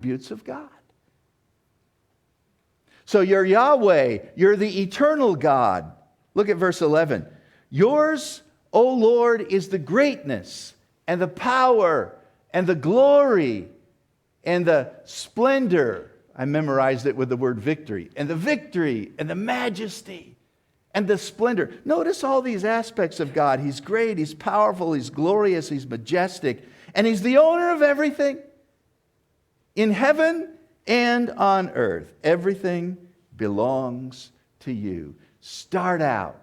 attributes of God. So you're Yahweh, you're the eternal God. Look at verse 11. Yours, O Lord, is the greatness and the power and the glory and the splendor. I memorized it with the word victory. And the victory and the majesty and the splendor. Notice all these aspects of God. He's great, He's powerful, He's glorious, He's majestic, and He's the owner of everything. In heaven and on earth, everything belongs to you. Start out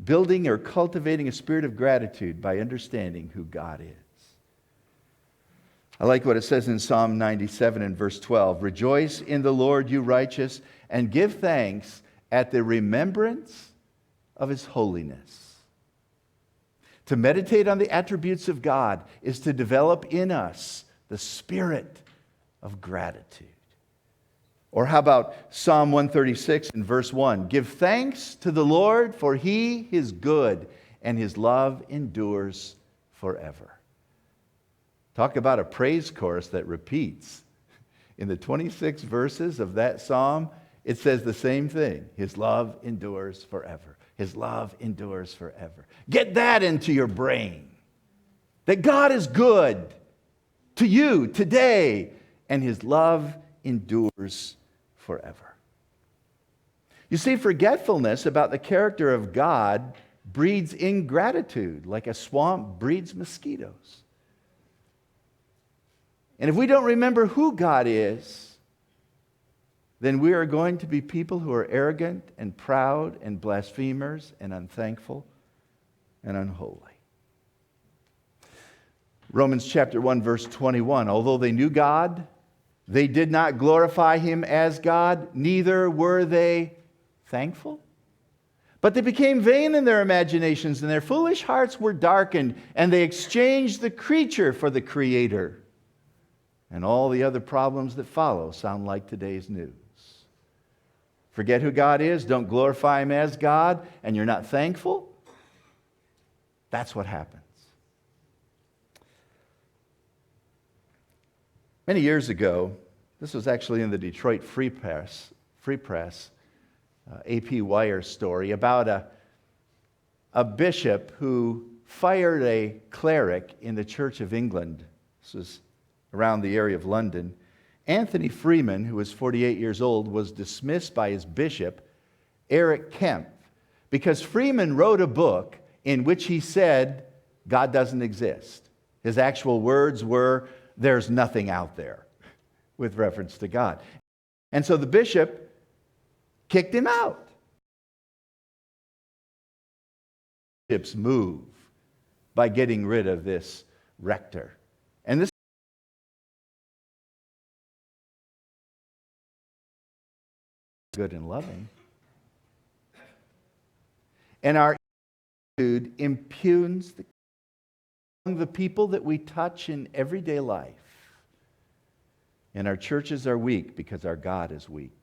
building or cultivating a spirit of gratitude by understanding who God is. I like what it says in Psalm 97 and verse 12. Rejoice in the Lord, you righteous, and give thanks at the remembrance of His holiness. To meditate on the attributes of God is to develop in us the spirit of gratitude. Or how about Psalm 136 and verse 1? Give thanks to the Lord, for He is good, and His love endures forever. Talk about a praise chorus that repeats. In the 26 verses of that psalm, it says the same thing. His love endures forever. His love endures forever. Get that into your brain. That God is good to you today, and His love endures forever. You see, forgetfulness about the character of God breeds ingratitude, like a swamp breeds mosquitoes. And if we don't remember who God is, then we are going to be people who are arrogant and proud and blasphemers and unthankful and unholy. Romans chapter 1, verse 21. Although they knew God, they did not glorify Him as God, neither were they thankful. But they became vain in their imaginations, and their foolish hearts were darkened, and they exchanged the creature for the Creator. And all the other problems that follow sound like today's news. Forget who God is, don't glorify Him as God, and you're not thankful? That's what happens. Many years ago, this was actually in the Detroit Free Press, AP Wire story about a bishop who fired a cleric in the Church of England. This was around the area of London. Anthony Freeman, who was 48 years old, was dismissed by his bishop, Eric Kemp, because Freeman wrote a book in which he said God doesn't exist. His actual words were, there's nothing out there, with reference to God. And so the bishop kicked him out. Bishops move by getting rid of this rector. And this good and loving. And our attitude impugns the people that we touch in everyday life. And our churches are weak because our God is weak.